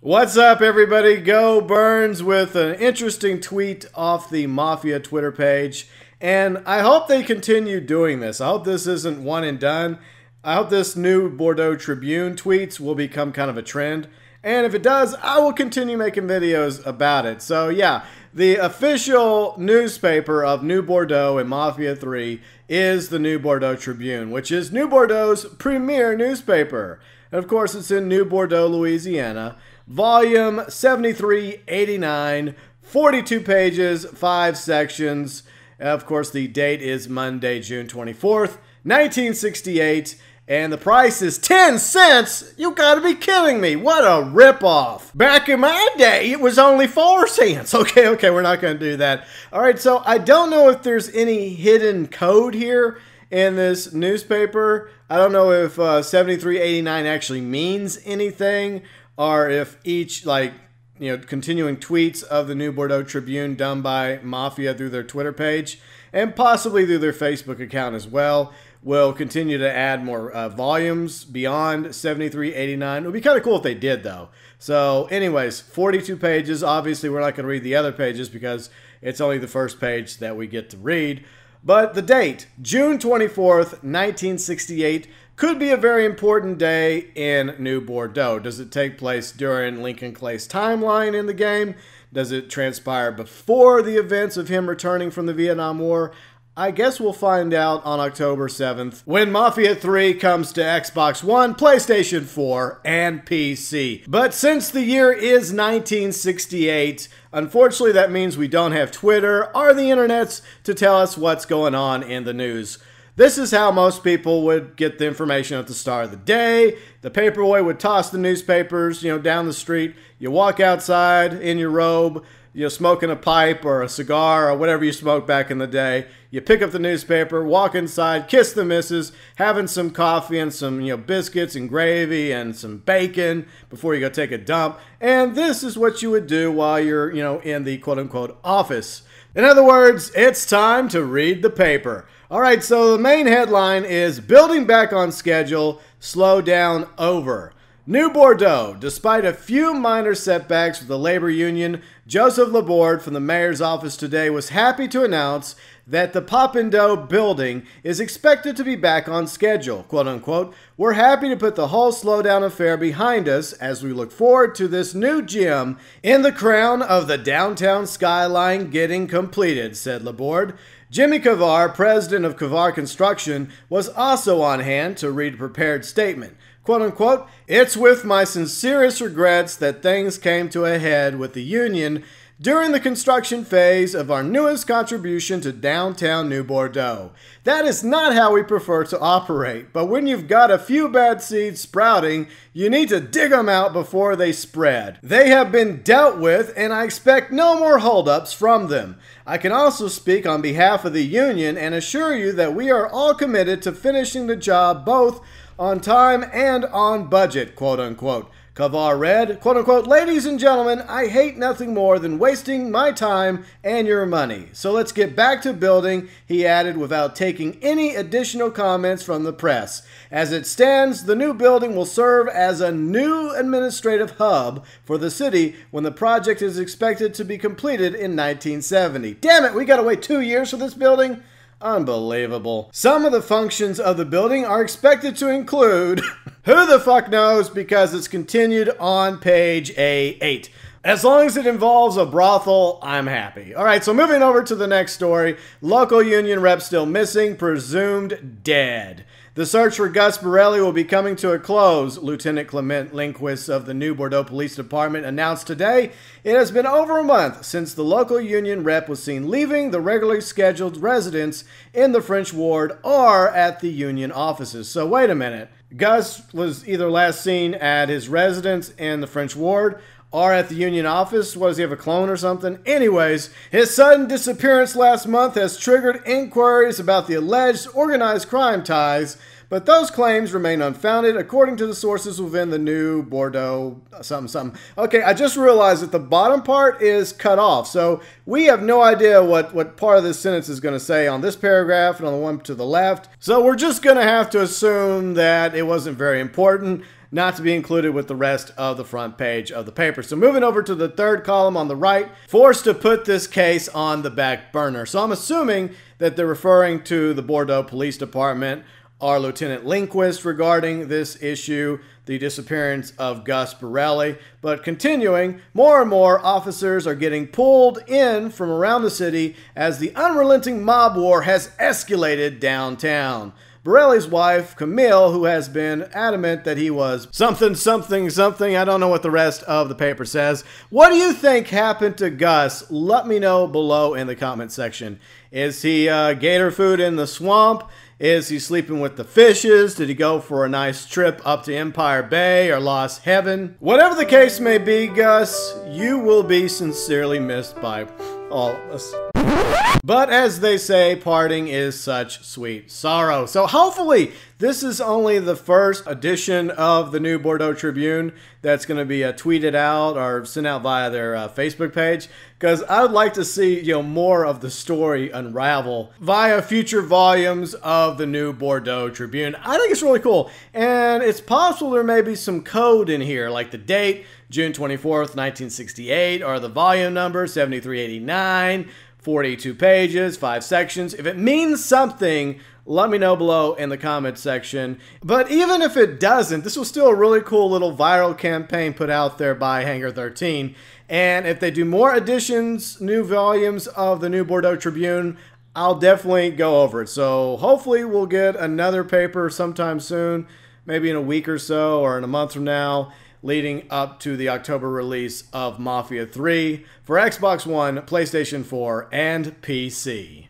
What's up, everybody? GeauxBurns with an interesting tweet off the Mafia Twitter page. And I hope they continue doing this. I hope this isn't one and done. I hope this new Bordeaux Tribune tweets will become kind of a trend. And if it does, I will continue making videos about it. So yeah, the official newspaper of New Bordeaux and Mafia III is the New Bordeaux Tribune, which is New Bordeaux's premier newspaper. And of course, it's in New Bordeaux, Louisiana. Volume 7389, 42 pages, 5 sections. Of course, the date is Monday, June 24th, 1968. And the price is 10 cents? You gotta be kidding me. What a ripoff. Back in my day, it was only 4 cents. Okay, we're not gonna do that. All right, so I don't know if there's any hidden code here in this newspaper. I don't know if 7389 actually means anything, or if each, continuing tweets of the New Bordeaux Tribune done by Mafia through their Twitter page, and possibly through their Facebook account as well, will continue to add more volumes beyond 7389. It would be kind of cool if they did, though. So anyways, 42 pages. Obviously, we're not going to read the other pages because it's only the first page that we get to read. But the date, June 24th, 1968, could be a very important day in New Bordeaux. Does it take place during Lincoln Clay's timeline in the game? Does it transpire before the events of him returning from the Vietnam War? I guess we'll find out on October 7th when Mafia 3 comes to Xbox One, PlayStation 4, and PC. But since the year is 1968, unfortunately that means we don't have Twitter or the internets to tell us what's going on in the news. This is how most people would get the information at the start of the day. The paperboy would toss the newspapers, down the street. You walk outside in your robe, smoking a pipe or a cigar or whatever you smoked back in the day. You pick up the newspaper, walk inside, kiss the missus, having some coffee and some, biscuits and gravy and some bacon before you go take a dump. And this is what you would do while you're, in the quote-unquote office. In other words, it's time to read the paper. All right, so the main headline is Building Back on Schedule, Slow Down Over. New Bordeaux, despite a few minor setbacks with the labor union, Joseph Laborde from the mayor's office today was happy to announce that the Popindoux building is expected to be back on schedule, quote unquote. We're happy to put the whole slowdown affair behind us as we look forward to this new gym in the crown of the downtown skyline getting completed, said Laborde. Jimmy Kavar, president of Kavar Construction, was also on hand to read a prepared statement. Quote unquote, it's with my sincerest regrets that things came to a head with the union during the construction phase of our newest contribution to downtown New Bordeaux. That is not how we prefer to operate, but when you've got a few bad seeds sprouting, you need to dig them out before they spread. They have been dealt with, and I expect no more holdups from them. I can also speak on behalf of the union and assure you that we are all committed to finishing the job both on time and on budget, quote unquote. Kavar read, quote unquote, ladies and gentlemen, I hate nothing more than wasting my time and your money. So let's get back to building, he added without taking any additional comments from the press. As it stands, the new building will serve as a new administrative hub for the city when the project is expected to be completed in 1970. Damn it, we gotta wait 2 years for this building? Unbelievable. Some of the functions of the building are expected to include, who the fuck knows, because it's continued on page A8. As long as it involves a brothel, I'm happy. All right, so moving over to the next story. Local union rep still missing, presumed dead. The search for Gus Borelli will be coming to a close, Lieutenant Clement Lindquist of the New Bordeaux Police Department announced today. It has been over a month since the local union rep was seen leaving the regularly scheduled residence in the French ward or at the union offices. So wait a minute. Gus was either last seen at his residence in the French ward or at the union office. What, does he have a clone or something? Anyways, his sudden disappearance last month has triggered inquiries about the alleged organized crime ties but those claims remain unfounded according to the sources within the new Bordeaux something. Okay, I just realized that the bottom part is cut off, so we have no idea what part of this sentence is going to say on this paragraph and on the one to the left. So we're just going to have to assume that it wasn't very important, not to be included with the rest of the front page of the paper. So moving over to the third column on the right, forced to put this case on the back burner. So I'm assuming that they're referring to the Bordeaux Police Department, our Lieutenant Lindquist, regarding this issue, the disappearance of Gus Borelli. But continuing, more and more officers are getting pulled in from around the city as the unrelenting mob war has escalated downtown. Borelli's wife, Camille, who has been adamant that he was something, I don't know what the rest of the paper says. What do you think happened to Gus? Let me know below in the comment section. Is he gator food in the swamp? Is he sleeping with the fishes? Did he go for a nice trip up to Empire Bay or Lost Heaven? Whatever the case may be, Gus, you will be sincerely missed by all of us. But as they say, parting is such sweet sorrow. So hopefully this is only the first edition of the new Bordeaux Tribune that's going to be tweeted out or sent out via their Facebook page, because I would like to see more of the story unravel via future volumes of the new Bordeaux Tribune. I think it's really cool, and it's possible there may be some code in here, like the date, June 24th, 1968, or the volume number, 7389, 42 pages, 5 sections. If it means something, let me know below in the comment section. But even if it doesn't, this was still a really cool little viral campaign put out there by Hangar 13. And if they do more editions, new volumes of the new Bordeaux Tribune, I'll definitely go over it. So hopefully we'll get another paper sometime soon, maybe in a week or so or in a month from now, leading up to the October release of Mafia 3 for Xbox One, PlayStation 4, and PC.